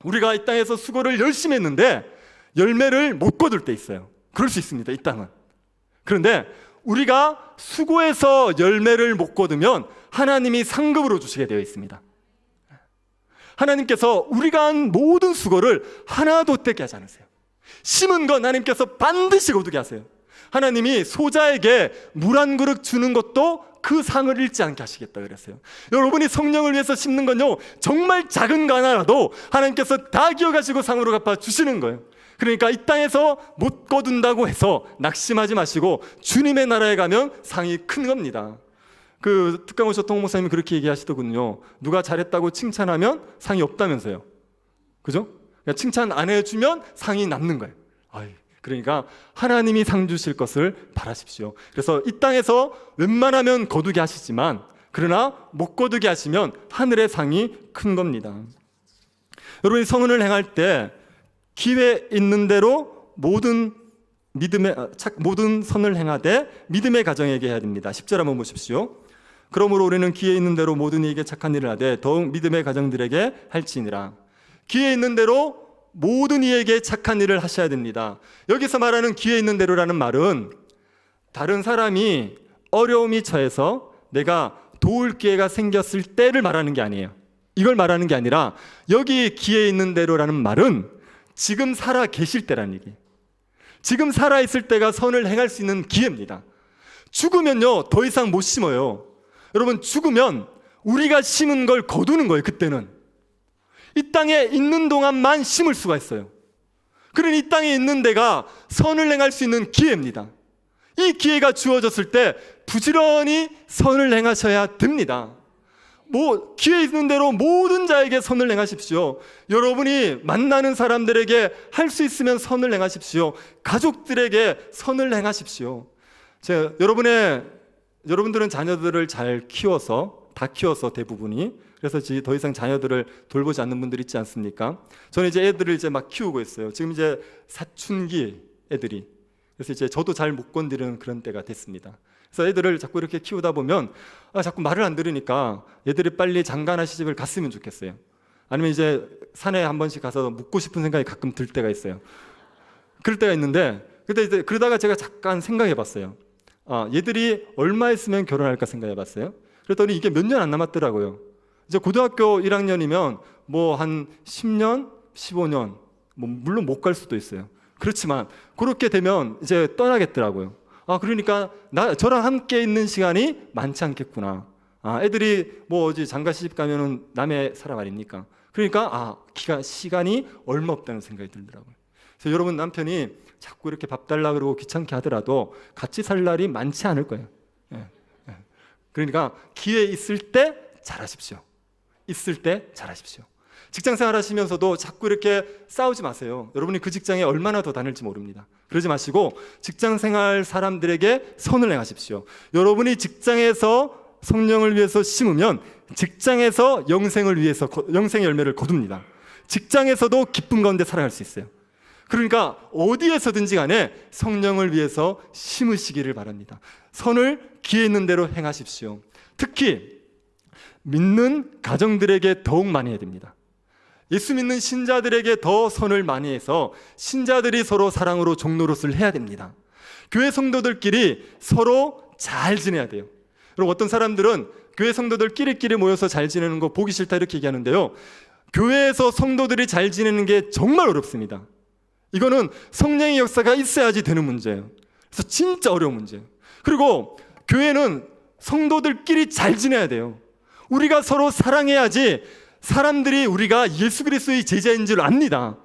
우리가 이 땅에서 수고를 열심히 했는데 열매를 못 거둘 때 있어요. 그럴 수 있습니다, 이 땅은. 그런데 우리가 수고해서 열매를 못 거두면 하나님이 상급으로 주시게 되어 있습니다. 하나님께서 우리가 한 모든 수고를 하나도 떼게 하지 않으세요. 심은 건 하나님께서 반드시 거두게 하세요. 하나님이 소자에게 물 한 그릇 주는 것도 그 상을 잃지 않게 하시겠다 그랬어요. 여러분이 성령을 위해서 심는 건요, 정말 작은 거 하나라도 하나님께서 다 기억하시고 상으로 갚아 주시는 거예요. 그러니까 이 땅에서 못 거둔다고 해서 낙심하지 마시고 주님의 나라에 가면 상이 큰 겁니다. 그 특강 오셨던 목사님이 그렇게 얘기하시더군요. 누가 잘했다고 칭찬하면 상이 없다면서요. 그죠? 그러니까 칭찬 안 해주면 상이 남는 거예요. 그러니까 하나님이 상 주실 것을 바라십시오. 그래서 이 땅에서 웬만하면 거두게 하시지만, 그러나 못 거두게 하시면 하늘의 상이 큰 겁니다. 여러분이 선을 행할 때 기회 있는 대로 모든 선을 행하되 믿음의 가정에게 해야 됩니다. 10절 한번 보십시오. 그러므로 우리는 기회 있는 대로 모든 이에게 착한 일을 하되 더욱 믿음의 가정들에게 할지니라. 기회 있는 대로 모든 이에게 착한 일을 하셔야 됩니다. 여기서 말하는 기회 있는 대로라는 말은 다른 사람이 어려움이 처해서 내가 도울 기회가 생겼을 때를 말하는 게 아니에요. 이걸 말하는 게 아니라 여기 기회 있는 대로라는 말은 지금 살아 계실 때라는 얘기예요. 지금 살아있을 때가 선을 행할 수 있는 기회입니다. 죽으면요, 더 이상 못 심어요. 여러분, 죽으면 우리가 심은 걸 거두는 거예요. 그때는 이 땅에 있는 동안만 심을 수가 있어요. 그러니 이 땅에 있는 데가 선을 행할 수 있는 기회입니다. 이 기회가 주어졌을 때 부지런히 선을 행하셔야 됩니다. 기회 있는 대로 모든 자에게 선을 행하십시오. 여러분이 만나는 사람들에게 할 수 있으면 선을 행하십시오. 가족들에게 선을 행하십시오. 여러분들은 자녀들을 잘 키워서, 다 키워서 대부분이, 그래서 더 이상 자녀들을 돌보지 않는 분들 있지 않습니까? 저는 이제 애들을 이제 막 키우고 있어요. 지금 이제 사춘기 애들이. 그래서 이제 저도 잘 못 건드리는 그런 때가 됐습니다. 그래서 애들을 자꾸 이렇게 키우다 보면 자꾸 말을 안 들으니까 얘들이 빨리 장가나 시집을 갔으면 좋겠어요. 아니면 이제 산에 한 번씩 가서 묵고 싶은 생각이 가끔 들 때가 있어요. 그럴 때가 있는데 그때 이제 그러다가 제가 잠깐 생각해 봤어요. 얘들이 얼마 있으면 결혼할까 생각해 봤어요. 그랬더니 이게 몇 년 안 남았더라고요. 이제 고등학교 1학년이면 한 10년, 15년, 물론 못 갈 수도 있어요. 그렇지만 그렇게 되면 이제 떠나겠더라고요. 그러니까 저랑 함께 있는 시간이 많지 않겠구나. 애들이 어디 장가 시집 가면은 남의 사람 아닙니까? 그러니까 시간이 얼마 없다는 생각이 들더라고요. 그래서 여러분 남편이 자꾸 이렇게 밥 달라 그러고 귀찮게 하더라도 같이 살 날이 많지 않을 거예요. 그러니까 기회 있을 때 잘하십시오. 있을 때 잘하십시오. 직장생활 하시면서도 자꾸 이렇게 싸우지 마세요. 여러분이 그 직장에 얼마나 더 다닐지 모릅니다. 그러지 마시고 직장생활 사람들에게 선을 행하십시오. 여러분이 직장에서 성령을 위해서 심으면 직장에서 영생의 열매를 거둡니다. 직장에서도 기쁨 가운데 살아갈 수 있어요. 그러니까 어디에서든지 간에 성령을 위해서 심으시기를 바랍니다. 선을 기회 있는 대로 행하십시오. 특히 믿는 가정들에게 더욱 많이 해야 됩니다. 예수 믿는 신자들에게 더 선을 많이 해서 신자들이 서로 사랑으로 종노릇을 해야 됩니다. 교회 성도들끼리 서로 잘 지내야 돼요. 그리고 어떤 사람들은 교회 성도들끼리 모여서 잘 지내는 거 보기 싫다 이렇게 얘기하는데요, 교회에서 성도들이 잘 지내는 게 정말 어렵습니다. 이거는 성령의 역사가 있어야지 되는 문제예요. 그래서 진짜 어려운 문제예요. 그리고 교회는 성도들끼리 잘 지내야 돼요. 우리가 서로 사랑해야지 사람들이 우리가 예수 그리스도의 제자인 줄 압니다.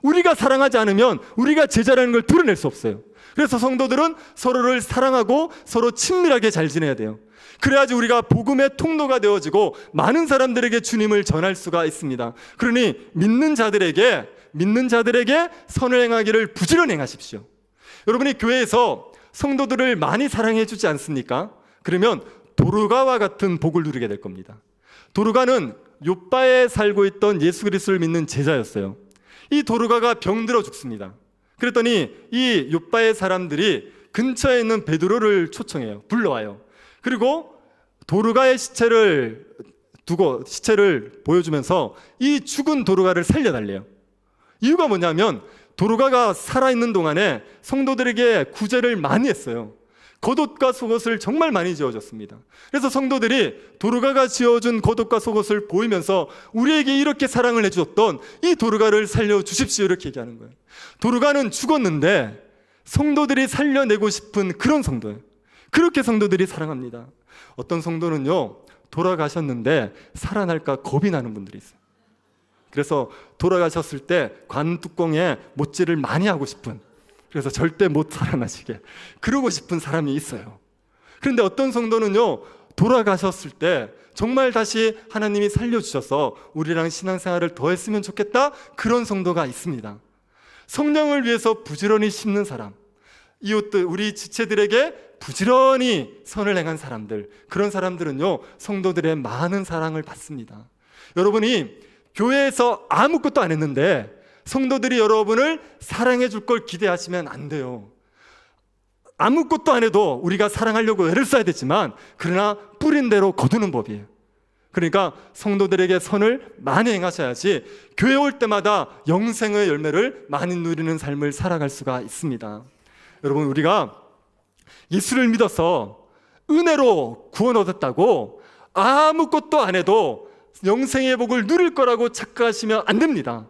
우리가 사랑하지 않으면 우리가 제자라는 걸 드러낼 수 없어요. 그래서 성도들은 서로를 사랑하고 서로 친밀하게 잘 지내야 돼요. 그래야지 우리가 복음의 통로가 되어지고 많은 사람들에게 주님을 전할 수가 있습니다. 그러니 믿는 자들에게 선을 행하기를 부지런히 행하십시오. 여러분이 교회에서 성도들을 많이 사랑해 주지 않습니까? 그러면 도르가와 같은 복을 누리게 될 겁니다. 도르가는 욥바에 살고 있던 예수 그리스도를 믿는 제자였어요. 이 도르가가 병들어 죽습니다. 그랬더니 이 욥바의 사람들이 근처에 있는 베드로를 초청해요. 불러와요. 그리고 도르가의 시체를 보여주면서 이 죽은 도르가를 살려달래요. 이유가 뭐냐면 도르가가 살아있는 동안에 성도들에게 구제를 많이 했어요. 겉옷과 속옷을 정말 많이 지어줬습니다. 그래서 성도들이 도르가가 지어준 겉옷과 속옷을 보이면서 우리에게 이렇게 사랑을 해주었던 이 도르가를 살려주십시오 이렇게 얘기하는 거예요. 도르가는 죽었는데 성도들이 살려내고 싶은 그런 성도예요. 그렇게 성도들이 사랑합니다. 어떤 성도는요, 돌아가셨는데 살아날까 겁이 나는 분들이 있어요. 그래서 돌아가셨을 때 관 뚜껑에 못질을 많이 하고 싶은, 그래서 절대 못 살아나시게 그러고 싶은 사람이 있어요. 그런데 어떤 성도는요, 돌아가셨을 때 정말 다시 하나님이 살려주셔서 우리랑 신앙생활을 더 했으면 좋겠다, 그런 성도가 있습니다. 성령을 위해서 부지런히 심는 사람, 이웃들, 우리 지체들에게 부지런히 선을 행한 사람들, 그런 사람들은요, 성도들의 많은 사랑을 받습니다. 여러분이 교회에서 아무것도 안 했는데 성도들이 여러분을 사랑해 줄 걸 기대하시면 안 돼요. 아무것도 안 해도 우리가 사랑하려고 애를 써야 되지만, 그러나 뿌린 대로 거두는 법이에요. 그러니까 성도들에게 선을 많이 행하셔야지 교회 올 때마다 영생의 열매를 많이 누리는 삶을 살아갈 수가 있습니다. 여러분, 우리가 예수를 믿어서 은혜로 구원 얻었다고 아무것도 안 해도 영생의 복을 누릴 거라고 착각하시면 안 됩니다.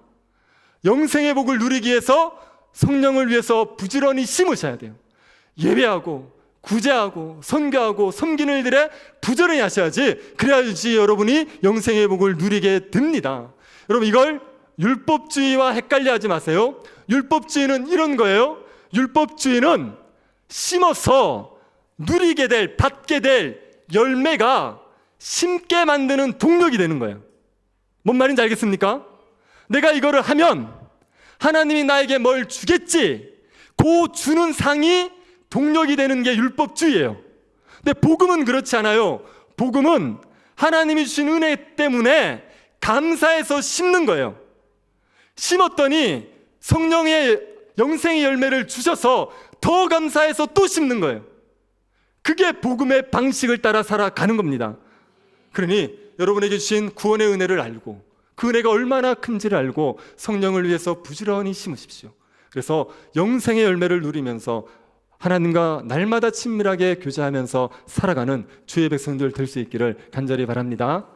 영생의 복을 누리기 위해서 성령을 위해서 부지런히 심으셔야 돼요. 예배하고 구제하고 선교하고 섬기는 일들에 부지런히 하셔야지, 그래야지 여러분이 영생의 복을 누리게 됩니다. 여러분, 이걸 율법주의와 헷갈려 하지 마세요. 율법주의는 이런 거예요. 율법주의는 심어서 누리게 될, 받게 될 열매가 심게 만드는 동력이 되는 거예요. 뭔 말인지 알겠습니까? 내가 이거를 하면 하나님이 나에게 뭘 주겠지, 그 주는 상이 동력이 되는 게 율법주의예요. 근데 복음은 그렇지 않아요. 복음은 하나님이 주신 은혜 때문에 감사해서 심는 거예요. 심었더니 성령의 영생의 열매를 주셔서 더 감사해서 또 심는 거예요. 그게 복음의 방식을 따라 살아가는 겁니다. 그러니 여러분에게 주신 구원의 은혜를 알고, 그 은혜가 얼마나 큰지를 알고 성령을 위해서 부지런히 심으십시오. 그래서 영생의 열매를 누리면서 하나님과 날마다 친밀하게 교제하면서 살아가는 주의 백성들 될 수 있기를 간절히 바랍니다.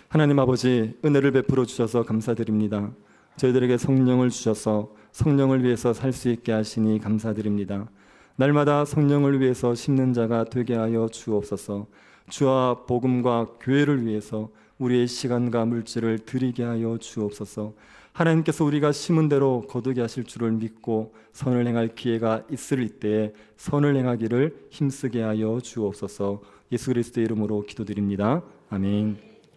하나님 아버지, 은혜를 베풀어 주셔서 감사드립니다. 저희들에게 성령을 주셔서 성령을 위해서 살 수 있게 하시니 감사드립니다. 날마다 성령을 위해서 심는 자가 되게 하여 주옵소서. 주와 복음과 교회를 위해서 우리의 시간과 물질을 드리게 하여 주옵소서. 하나님께서 우리가 심은 대로 거두게 하실 줄을 믿고 선을 행할 기회가 있을 때에 선을 행하기를 힘쓰게 하여 주옵소서. 예수 그리스도의 이름으로 기도드립니다. 아멘.